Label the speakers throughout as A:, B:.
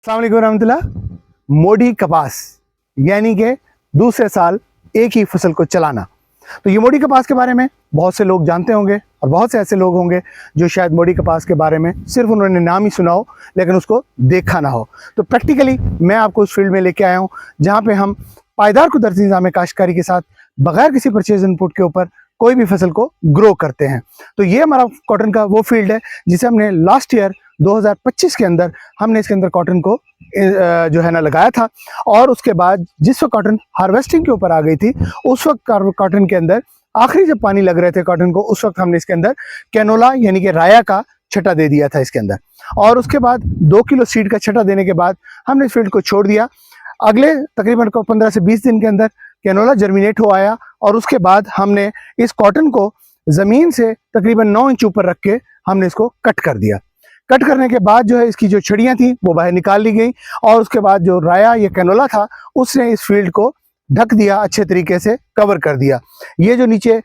A: अस्सलाम वालेकुम रहमतुल्लाह। मोड़ी कपास यानी कि दूसरे साल एक ही फसल को चलाना। तो ये मोड़ी कपास के बारे में बहुत से लोग जानते होंगे और बहुत से ऐसे लोग होंगे जो शायद मोड़ी कपास के बारे में सिर्फ उन्होंने नाम ही सुना हो लेकिन उसको देखा ना हो। तो प्रैक्टिकली मैं आपको उस फील्ड में लेके आया हूँ जहाँ पे हम पायदार कुदरती निज़ाम काश्तकारी के साथ बगैर किसी परचेज इनपुट के ऊपर कोई भी फसल को ग्रो करते हैं। तो ये हमारा कॉटन का वो फील्ड है जिसे हमने लास्ट ईयर 2025 के अंदर हमने इसके अंदर कॉटन को जो है ना लगाया था। और उसके बाद जिस वक्त कॉटन हार्वेस्टिंग के ऊपर आ गई थी उस वक्त कॉटन के अंदर आखिरी जब पानी लग रहे थे कॉटन को, उस वक्त हमने इसके अंदर कैनोला यानी कि राया का छटा दे दिया था इसके अंदर। और उसके बाद 2 किलो सीड का छटा देने के बाद हमने इस फील्ड को छोड़ दिया। अगले तकरीबन को 15 से 20 दिन के अंदर कैनोला जर्मिनेट हो आया और उसके बाद हमने इस कॉटन को ज़मीन से तकरीबन 9 इंच ऊपर रख के हमने इसको कट कर दिया। कट करने के बाद जो है इसकी जो छड़ियाँ थी वो बाहर निकाल ली गई और उसके बाद जो राया या कैनोला था उसने इस फील्ड को ढक दिया, अच्छे तरीके से कवर कर दिया। ये जो नीचे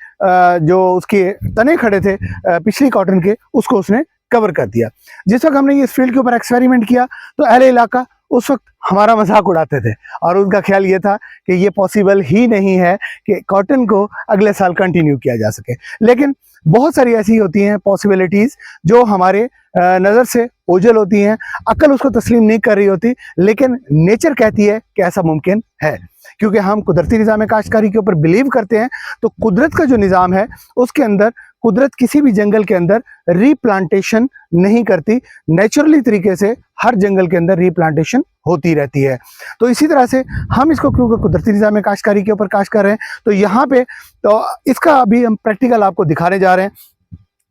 A: जो उसके तने खड़े थे पिछली कॉटन के, उसको उसने कवर कर दिया। जिस वक्त हमने ये इस फील्ड के ऊपर एक्सपेरिमेंट किया तो अहले इलाका उस वक्त हमारा मजाक उड़ाते थे और उनका ख्याल ये था कि ये पॉसिबल ही नहीं है कि कॉटन को अगले साल कंटिन्यू किया जा सके। लेकिन बहुत सारी ऐसी होती हैं पॉसिबिलिटीज़ जो हमारे नज़र से ओझल होती हैं, अक्ल उसको तस्लीम नहीं कर रही होती, लेकिन नेचर कहती है कि ऐसा मुमकिन है। क्योंकि हम कुदरती निज़ाम काश्तकारी के ऊपर बिलीव करते हैं। तो कुदरत का जो निज़ाम है उसके अंदर कुदरत किसी भी जंगल के अंदर रीप्लांटेशन नहीं करती, नेचुरली तरीके से हर जंगल के अंदर रीप्लांटेशन होती रहती है। तो इसी तरह से हम इसको क्योंकि कुदरती निज़ाम काश्तकारी के ऊपर काश्त कर रहे हैं तो यहाँ पे तो इसका अभी हम प्रैक्टिकल आपको दिखाने जा रहे हैं।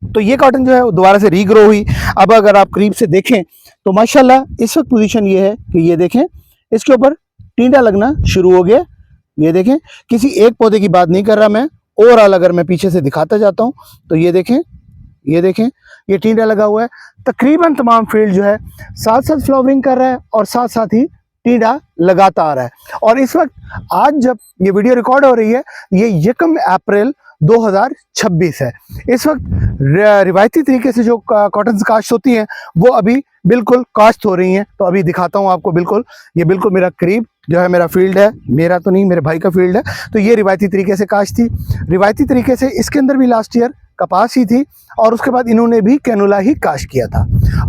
A: तो ये कॉटन जो है दोबारा से रीग्रो हुई। अब अगर आप करीब से देखें तो माशाल्लाह इस वक्त पोजीशन ये है कि ये देखें इसके ऊपर टींडा लगना शुरू हो गया। ये देखें, किसी एक पौधे की बात नहीं कर रहा मैं, ओवरऑल अगर मैं पीछे से दिखाता जाता हूँ तो ये देखें ये टींडा लगा हुआ है। तकरीबन तमाम फील्ड जो है साथ साथ फ्लावरिंग कर रहा है और साथ साथ ही टींडा लगाता आ रहा है। और इस वक्त आज जब ये वीडियो रिकॉर्ड हो रही है ये 1 अप्रैल 2026 है। इस वक्त रिवायती तरीके से जो कॉटन काश्त होती हैं वो अभी बिल्कुल काश्त हो रही हैं। तो अभी दिखाता हूँ आपको, ये बिल्कुल मेरा करीब जो है मेरा फील्ड है, मेरा तो नहीं मेरे भाई का फील्ड है। तो ये रिवायती तरीके से काश्त थी। रिवायती तरीके से इसके अंदर भी लास्ट ईयर कपास ही थी और उसके बाद इन्होंने भी कैनोला ही काश्त किया था।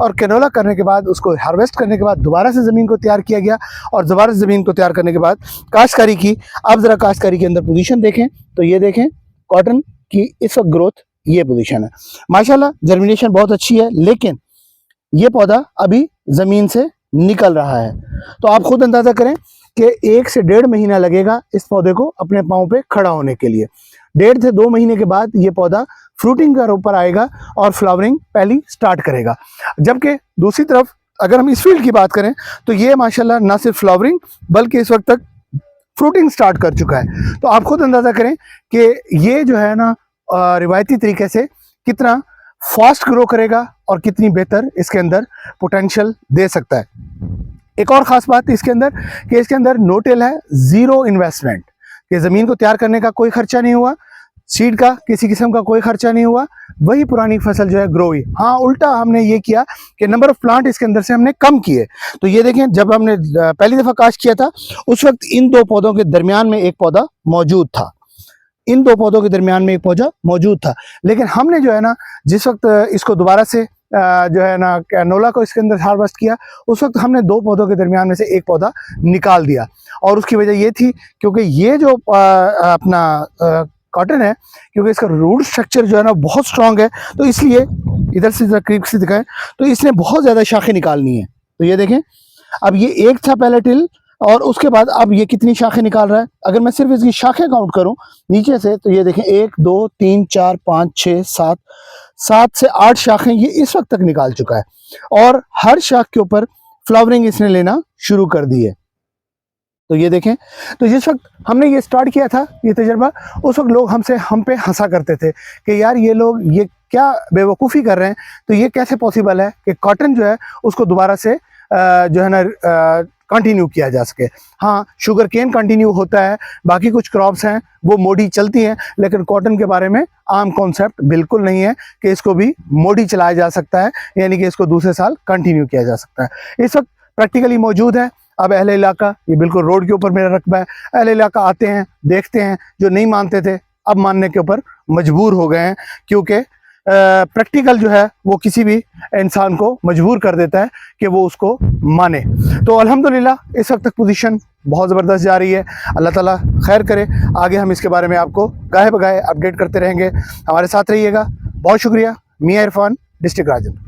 A: और कैनोला करने के बाद उसको हार्वेस्ट करने के बाद दोबारा से ज़मीन को तैयार किया गया और दोबारा से ज़मीन को तैयार करने के बाद काश्तकारी की। अब ज़रा काश्तकारी के अंदर पोजीशन देखें तो ये देखें कॉटन की इस वक्त ग्रोथ ये पोजीशन है। माशाल्लाह जर्मिनेशन बहुत अच्छी है, लेकिन ये पौधा अभी ज़मीन से निकल रहा है। तो आप खुद अंदाज़ा करें कि 1 से 1.5 महीना लगेगा इस पौधे को अपने पाँव पे खड़ा होने के लिए। 1.5 से 2 महीने के बाद ये पौधा फ्रूटिंग का ऊपर आएगा और फ्लावरिंग पहली स्टार्ट करेगा। जबकि दूसरी तरफ अगर हम इस फील्ड की बात करें तो ये माशाल्लाह ना सिर्फ फ्लावरिंग बल्कि इस वक्त तक फ्रूटिंग स्टार्ट कर चुका है। तो आप खुद अंदाज़ा करें कि ये जो है ना रिवायती तरीके से कितना फास्ट ग्रो करेगा और कितनी बेहतर इसके अंदर पोटेंशियल दे सकता है। एक और ख़ास बात इसके अंदर कि इसके अंदर नो टिल है, ज़ीरो इन्वेस्टमेंट, कि ज़मीन को तैयार करने का कोई खर्चा नहीं हुआ, सीड का किसी किस्म का कोई खर्चा नहीं हुआ, वही पुरानी फसल जो है ग्रो हुई। हाँ, उल्टा हमने ये किया कि नंबर ऑफ प्लांट इसके अंदर से हमने कम किए। तो ये देखें जब हमने पहली दफ़ा काश्त किया था उस वक्त इन 2 पौधों के दरमियान में एक पौधा मौजूद था, इन 2 पौधों के दरमियान में एक पौधा मौजूद था। लेकिन हमने जो है ना जिस वक्त इसको दोबारा से जो है ना कैनोला को इसके अंदर हार्वेस्ट किया उस वक्त हमने 2 पौधों के दरमियान में से एक पौधा निकाल दिया। और उसकी वजह ये थी क्योंकि ये जो अपना कॉटन है, क्योंकि इसका रूट स्ट्रक्चर जो है ना बहुत स्ट्रांग है, तो इसलिए इधर से करीब से दिखाएं तो इसने बहुत ज़्यादा शाखें निकालनी है। तो ये देखें अब ये एक था पहले टिल और उसके बाद अब ये कितनी शाखें निकाल रहा है। अगर मैं सिर्फ इसकी शाखें काउंट करूं नीचे से तो ये देखें 1 2 3 4 5 6 7 से 8 शाखें ये इस वक्त तक निकाल चुका है और हर शाख के ऊपर फ्लावरिंग इसने लेना शुरू कर दी है। तो ये देखें, तो जिस वक्त हमने ये स्टार्ट किया था ये तजर्बा, उस वक्त लोग हम पे हंसा करते थे कि यार ये लोग ये क्या बेवकूफ़ी कर रहे हैं, तो ये कैसे पॉसिबल है कि कॉटन जो है उसको दोबारा से जो है ना कंटिन्यू किया जा सके। हाँ, शुगर केन कंटिन्यू होता है, बाकी कुछ क्रॉप्स हैं वो मोड़ी चलती हैं, लेकिन कॉटन के बारे में आम कॉन्सेप्ट बिल्कुल नहीं है कि इसको भी मोड़ी चलाया जा सकता है, यानी कि इसको दूसरे साल कंटिन्यू किया जा सकता है। इस वक्त प्रैक्टिकली मौजूद है। अब अहले इलाका, ये बिल्कुल रोड के ऊपर मेरा रकबा है, अहले इलाका आते हैं, देखते हैं, जो नहीं मानते थे अब मानने के ऊपर मजबूर हो गए हैं, क्योंकि प्रैक्टिकल जो है वो किसी भी इंसान को मजबूर कर देता है कि वो उसको माने। तो अल्हम्दुलिल्लाह इस वक्त तक पोजीशन बहुत ज़बरदस्त जा रही है। अल्लाह ताला खैर करे, आगे हम इसके बारे में आपको गाहे बगाहे अपडेट करते रहेंगे। हमारे साथ रहिएगा। बहुत शुक्रिया। मियां इरफान, डिस्ट्रिक्ट राजन।